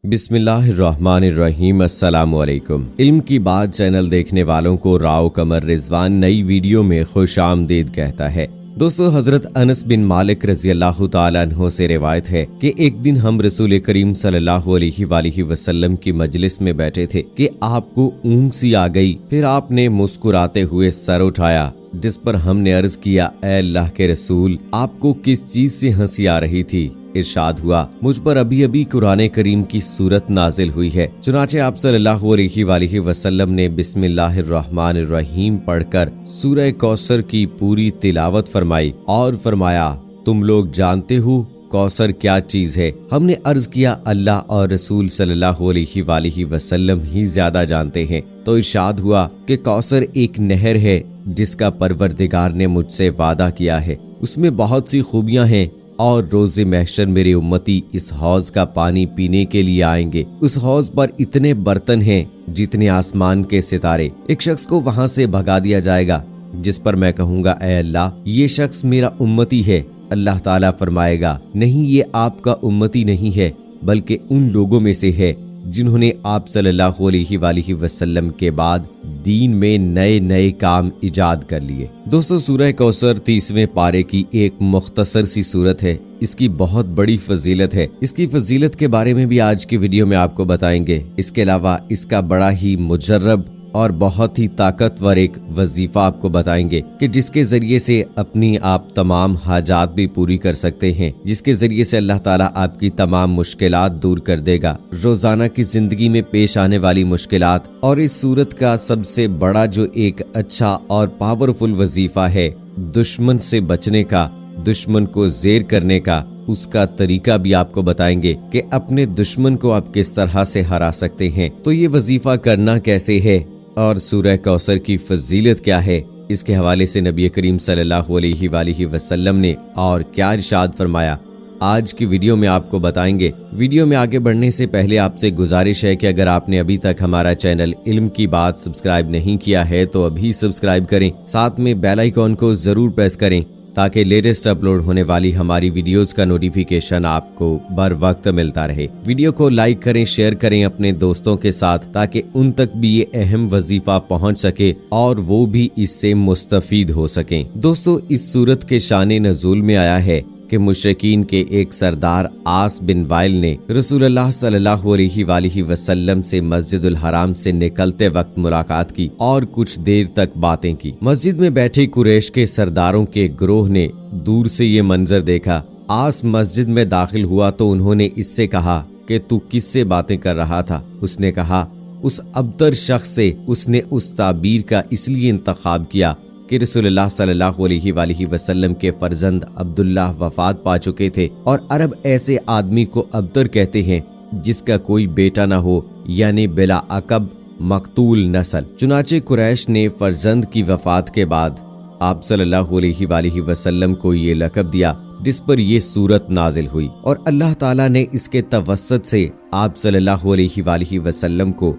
بسم اللہ الرحمن الرحیم۔ السلام علیکم۔ علم کی بات چینل دیکھنے والوں کو راؤ قمر رضوان نئی ویڈیو میں خوش آمدید کہتا ہے۔ دوستو، حضرت انس بن مالک رضی اللہ تعالیٰ عنہ سے روایت ہے کہ ایک دن ہم رسول کریم صلی اللہ علیہ وآلہ وسلم کی مجلس میں بیٹھے تھے کہ آپ کو اونگ سی آ گئی۔ پھر آپ نے مسکراتے ہوئے سر اٹھایا، جس پر ہم نے عرض کیا، اے اللہ کے رسول، آپ کو کس چیز سے ہنسی آ رہی تھی؟ ارشاد ہوا، مجھ پر ابھی قرآن کریم کی سورت نازل ہوئی ہے۔ چنانچہ آپ صلی اللہ علیہ وآلہ وسلم نے بسم اللہ الرحمن الرحیم پڑھ کر سورہ کوثر کی پوری تلاوت فرمائی اور فرمایا، تم لوگ جانتے ہو کوثر کیا چیز ہے؟ ہم نے عرض کیا، اللہ اور رسول صلی اللہ علیہ وآلہ وسلم ہی زیادہ جانتے ہیں۔ تو ارشاد ہوا کہ کوثر ایک نہر ہے جس کا پروردگار نے مجھ سے وعدہ کیا ہے، اس میں بہت سی خوبیاں ہیں، اور روز محشر میرے امتی اس حوض کا پانی پینے کے لیے آئیں گے۔ اس حوض پر اتنے برتن ہیں جتنے آسمان کے ستارے۔ ایک شخص کو وہاں سے بھگا دیا جائے گا جس پر میں کہوں گا، اے اللہ، یہ شخص میرا امتی ہے۔ اللہ تعالیٰ فرمائے گا، نہیں، یہ آپ کا امتی نہیں ہے، بلکہ ان لوگوں میں سے ہے جنہوں نے آپ صلی اللہ علیہ وآلہ وسلم کے بعد دین میں نئے کام ایجاد کر لیے۔ دوستو، سورہ کوثر 30ویں پارے کی ایک مختصر سی سورت ہے۔ اس کی بہت بڑی فضیلت ہے۔ اس کی فضیلت کے بارے میں بھی آج کی ویڈیو میں آپ کو بتائیں گے۔ اس کے علاوہ اس کا بڑا ہی مجرب اور بہت ہی طاقتور ایک وظیفہ آپ کو بتائیں گے کہ جس کے ذریعے سے اپنی آپ تمام حاجات بھی پوری کر سکتے ہیں، جس کے ذریعے سے اللہ تعالیٰ آپ کی تمام مشکلات دور کر دے گا، روزانہ کی زندگی میں پیش آنے والی مشکلات۔ اور اس صورت کا سب سے بڑا جو ایک اچھا اور پاورفل وظیفہ ہے دشمن سے بچنے کا، دشمن کو زیر کرنے کا، اس کا طریقہ بھی آپ کو بتائیں گے کہ اپنے دشمن کو آپ کس طرح سے ہرا سکتے ہیں۔ تو یہ وظیفہ کرنا کیسے ہے اور سورہ کوثر کی فضیلت کیا ہے، اس کے حوالے سے نبی کریم صلی اللہ علیہ وآلہ وسلم نے اور کیا ارشاد فرمایا، آج کی ویڈیو میں آپ کو بتائیں گے۔ ویڈیو میں آگے بڑھنے سے پہلے آپ سے گزارش ہے کہ اگر آپ نے ابھی تک ہمارا چینل علم کی بات سبسکرائب نہیں کیا ہے تو ابھی سبسکرائب کریں، ساتھ میں بیل آئیکن کو ضرور پریس کریں تاکہ لیٹسٹ اپلوڈ ہونے والی ہماری ویڈیوز کا نوٹیفیکیشن آپ کو بر وقت ملتا رہے۔ ویڈیو کو لائک کریں، شیئر کریں اپنے دوستوں کے ساتھ تاکہ ان تک بھی یہ اہم وظیفہ پہنچ سکے اور وہ بھی اس سے مستفید ہو سکیں۔ دوستو، اس سورت کے شان نزول میں آیا ہے کہ مشرکین کے ایک سردار عاص بن وائل نے رسول اللہ صلی اللہ علیہ وآلہ وسلم سے مسجد الحرام سے نکلتے وقت ملاقات کی اور کچھ دیر تک باتیں کی۔ مسجد میں بیٹھے قریش کے سرداروں کے گروہ نے دور سے یہ منظر دیکھا۔ عاص مسجد میں داخل ہوا تو انہوں نے اس سے کہا کہ تو کس سے باتیں کر رہا تھا؟ اس نے کہا، اس ابتر شخص سے۔ اس نے اس تعبیر کا اس لیے انتخاب کیا کہ رسول اللہ صلی اللہ علیہ وآلہ وسلم کے فرزند عبداللہ وفات پا چکے تھے، اور عرب ایسے آدمی کو ابتر کہتے ہیں جس کا کوئی بیٹا نہ ہو، یعنی بلا عقب مقتول نسل۔ چنانچہ قریش نے فرزند کی وفات کے بعد آپ صلی اللہ علیہ وآلہ وسلم کو یہ لقب دیا جس پر یہ سورت نازل ہوئی، اور اللہ تعالیٰ نے اس کے توسط سے آپ صلی اللہ علیہ وآلہ وسلم کو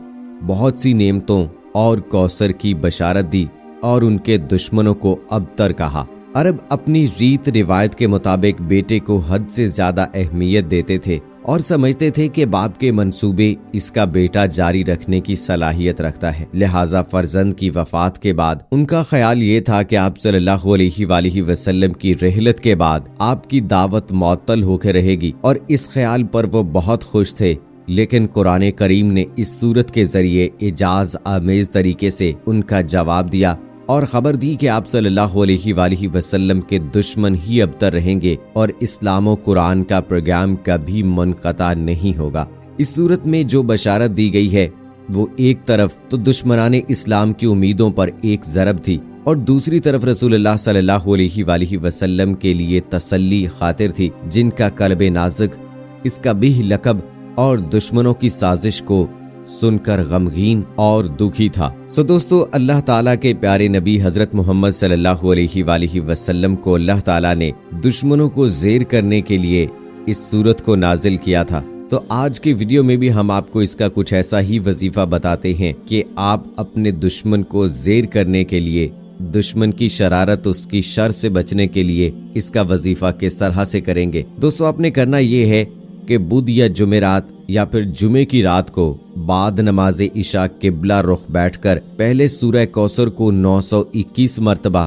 بہت سی نعمتوں اور کوثر کی بشارت دی اور ان کے دشمنوں کو ابتر کہا۔ عرب اپنی ریت روایت کے مطابق بیٹے کو حد سے زیادہ اہمیت دیتے تھے اور سمجھتے تھے کہ باپ کے منصوبے اس کا بیٹا جاری رکھنے کی صلاحیت رکھتا ہے، لہٰذا فرزند کی وفات کے بعد ان کا خیال یہ تھا کہ آپ صلی اللہ علیہ وآلہ وسلم کی رحلت کے بعد آپ کی دعوت معطل ہو کے رہے گی، اور اس خیال پر وہ بہت خوش تھے۔ لیکن قرآن کریم نے اس سورت کے ذریعے اعجاز آمیز طریقے سے ان کا جواب دیا اور خبر دی کہ آپ صلی اللہ علیہ وآلہ وسلم کے دشمن ہی ابتر رہیں گے اور اسلام و قرآن کا پیغام کبھی منقطع نہیں ہوگا۔ اس صورت میں جو بشارت دی گئی ہے وہ ایک طرف تو دشمنان اسلام کی امیدوں پر ایک ضرب تھی، اور دوسری طرف رسول اللہ صلی اللہ علیہ وآلہ وسلم کے لیے تسلی خاطر تھی، جن کا قلب نازک اس کا بھی لقب اور دشمنوں کی سازش کو سن کر غمگین اور دکھی تھا۔ دوستو، اللہ تعالیٰ کے پیارے نبی حضرت محمد صلی اللہ علیہ وآلہ وسلم کو اللہ تعالیٰ نے دشمنوں کو زیر کرنے کے لیے اس سورت کو نازل کیا تھا۔ تو آج کی ویڈیو میں بھی ہم آپ کو اس کا کچھ ایسا ہی وظیفہ بتاتے ہیں کہ آپ اپنے دشمن کو زیر کرنے کے لیے، دشمن کی شرارت، اس کی شر سے بچنے کے لیے اس کا وظیفہ کس طرح سے کریں گے۔ دوستو، آپ نے کرنا یہ ہے کہ بدھ یا جمعرات یا پھر جمعے کی رات کو بعد نماز عشاء قبلہ رخ بیٹھ کر پہلے سورہ کوثر کو 921 مرتبہ،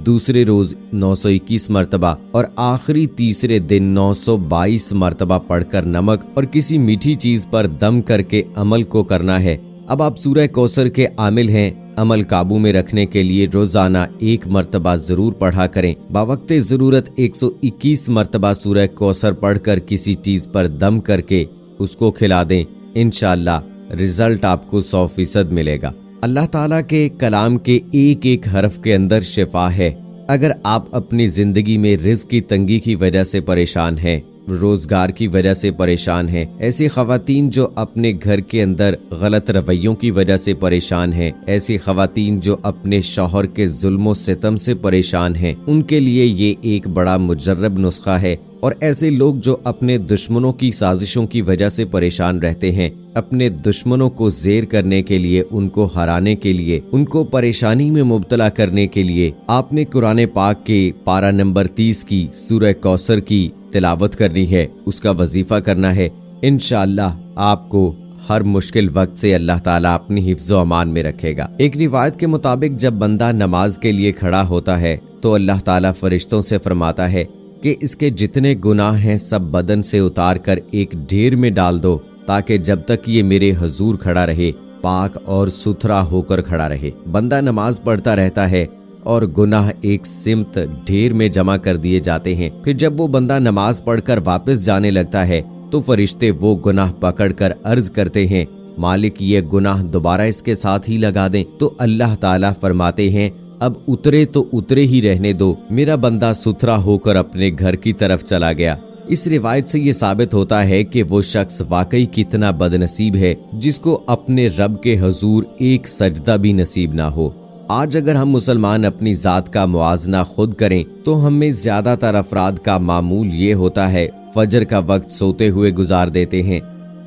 دوسرے روز 921 مرتبہ اور آخری تیسرے دن 922 مرتبہ پڑھ کر نمک اور کسی میٹھی چیز پر دم کر کے عمل کو کرنا ہے۔ اب آپ سورہ کوثر کے عامل ہیں، عمل قابو میں رکھنے کے لیے روزانہ 1 مرتبہ ضرور پڑھا کریں۔ باوقت ضرورت 121 مرتبہ سورہ کوثر پڑھ کر کسی چیز پر دم کر کے اس کو کھلا دیں، انشاءاللہ رزلٹ آپ کو 100% ملے گا۔ اللہ تعالیٰ کے کلام کے ایک ایک حرف کے اندر شفا ہے۔ اگر آپ اپنی زندگی میں رزق کی تنگی کی وجہ سے پریشان ہیں، روزگار کی وجہ سے پریشان ہیں، ایسی خواتین جو اپنے گھر کے اندر غلط رویوں کی وجہ سے پریشان ہیں، ایسی خواتین جو اپنے شوہر کے ظلم و ستم سے پریشان ہیں، ان کے لیے یہ ایک بڑا مجرب نسخہ ہے۔ اور ایسے لوگ جو اپنے دشمنوں کی سازشوں کی وجہ سے پریشان رہتے ہیں، اپنے دشمنوں کو زیر کرنے کے لیے، ان کو ہرانے کے لیے، ان کو پریشانی میں مبتلا کرنے کے لیے آپ نے قرآن پاک کے پارہ نمبر 30 کی سورہ کوثر کی تلاوت کرنی ہے، اس کا وظیفہ کرنا ہے۔ انشاءاللہ آپ کو ہر مشکل وقت سے اللہ تعالیٰ اپنی حفظ و امان میں رکھے گا۔ ایک روایت کے مطابق جب بندہ نماز کے لیے کھڑا ہوتا ہے تو اللہ تعالیٰ فرشتوں سے فرماتا ہے کہ اس کے جتنے گناہ ہیں سب بدن سے اتار کر ایک ڈھیر میں ڈال دو، تاکہ جب تک یہ میرے حضور کھڑا رہے پاک اور ستھرا ہو کر کھڑا رہے۔ بندہ نماز پڑھتا رہتا ہے اور گناہ ایک سمت ڈھیر میں جمع کر دیے جاتے ہیں۔ پھر جب وہ بندہ نماز پڑھ کر واپس جانے لگتا ہے تو فرشتے وہ گناہ پکڑ کر عرض کرتے ہیں، مالک یہ گناہ دوبارہ اس کے ساتھ ہی لگا دیں۔ تو اللہ تعالیٰ فرماتے ہیں، اب اترے تو اترے ہی رہنے دو، میرا بندہ ستھرا ہو کر اپنے گھر کی طرف چلا گیا۔ اس روایت سے یہ ثابت ہوتا ہے کہ وہ شخص واقعی کتنا بد نصیب ہے جس کو اپنے رب کے حضور ایک سجدہ بھی نصیب نہ ہو۔ آج اگر ہم مسلمان اپنی ذات کا موازنہ خود کریں تو ہم میں زیادہ تر افراد کا معمول یہ ہوتا ہے، فجر کا وقت سوتے ہوئے گزار دیتے ہیں،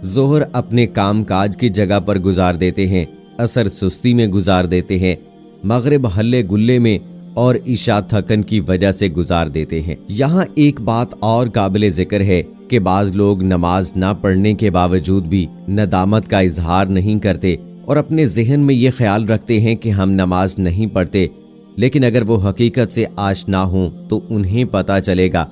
ظہر اپنے کام کاج کی جگہ پر گزار دیتے ہیں، عصر سستی میں گزار دیتے ہیں، مغرب ہلے گلے میں اور عشاء تھکن کی وجہ سے گزار دیتے ہیں۔ یہاں ایک بات اور قابل ذکر ہے کہ بعض لوگ نماز نہ پڑھنے کے باوجود بھی ندامت کا اظہار نہیں کرتے اور اپنے ذہن میں یہ خیال رکھتے ہیں کہ ہم نماز نہیں پڑھتے، لیکن اگر وہ حقیقت سے آشنا ہوں تو انہیں پتہ چلے گا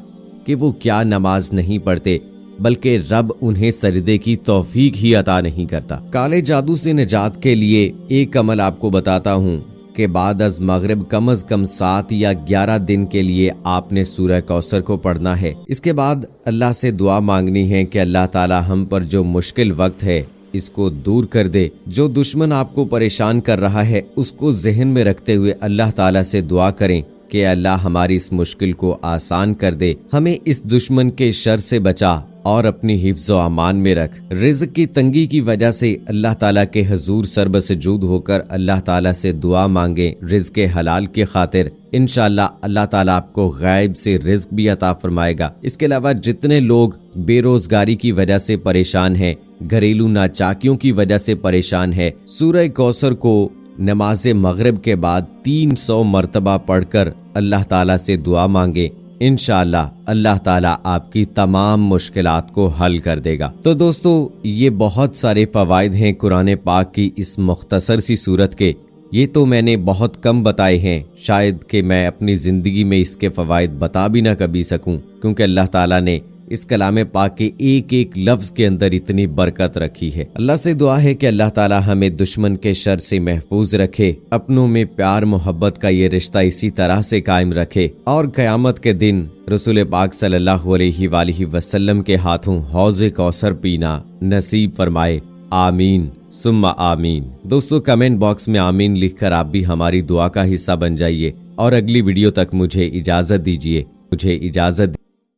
کہ وہ کیا نماز نہیں پڑھتے، بلکہ رب انہیں سجدے کی توفیق ہی عطا نہیں کرتا۔ کالے جادو سے نجات کے لیے ایک عمل آپ کو بتاتا ہوں کہ بعد از مغرب کم از کم 7 یا 11 دن کے لیے آپ نے سورہ کوثر کو پڑھنا ہے۔ اس کے بعد اللہ سے دعا مانگنی ہے کہ اللہ تعالی ہم پر جو مشکل وقت ہے اس کو دور کر دے، جو دشمن آپ کو پریشان کر رہا ہے اس کو ذہن میں رکھتے ہوئے اللہ تعالی سے دعا کریں کہ اللہ ہماری اس مشکل کو آسان کر دے، ہمیں اس دشمن کے شر سے بچا اور اپنی حفظ و امان میں رکھ۔ رزق کی تنگی کی وجہ سے اللہ تعالیٰ کے حضور سر بسجود ہو کر اللہ تعالیٰ سے دعا مانگیں رزق حلال کی خاطر، انشاءاللہ اللہ تعالیٰ آپ کو غائب سے رزق بھی عطا فرمائے گا۔ اس کے علاوہ جتنے لوگ بے روزگاری کی وجہ سے پریشان ہیں، گھریلو ناچاکیوں کی وجہ سے پریشان ہے، سورہ کوثر کو نماز مغرب کے بعد 300 مرتبہ پڑھ کر اللہ تعالیٰ سے دعا مانگیں، انشاءاللہ اللہ تعالیٰ آپ کی تمام مشکلات کو حل کر دے گا۔ تو دوستو، یہ بہت سارے فوائد ہیں قرآن پاک کی اس مختصر سی سورت کے، یہ تو میں نے بہت کم بتائے ہیں، شاید کہ میں اپنی زندگی میں اس کے فوائد بتا بھی نہ کبھی سکوں، کیونکہ اللہ تعالیٰ نے اس کلام پاک کے ایک ایک لفظ کے اندر اتنی برکت رکھی ہے۔ اللہ سے دعا ہے کہ اللہ تعالیٰ ہمیں دشمن کے شر سے محفوظ رکھے، اپنوں میں پیار محبت کا یہ رشتہ اسی طرح سے قائم رکھے، اور قیامت کے دن رسول پاک صلی اللہ علیہ وآلہ وسلم کے ہاتھوں حوض کوثر پینا نصیب فرمائے، آمین ثم آمین۔ دوستو، کمنٹ باکس میں آمین لکھ کر آپ بھی ہماری دعا کا حصہ بن جائیے، اور اگلی ویڈیو تک مجھے اجازت دیجیے۔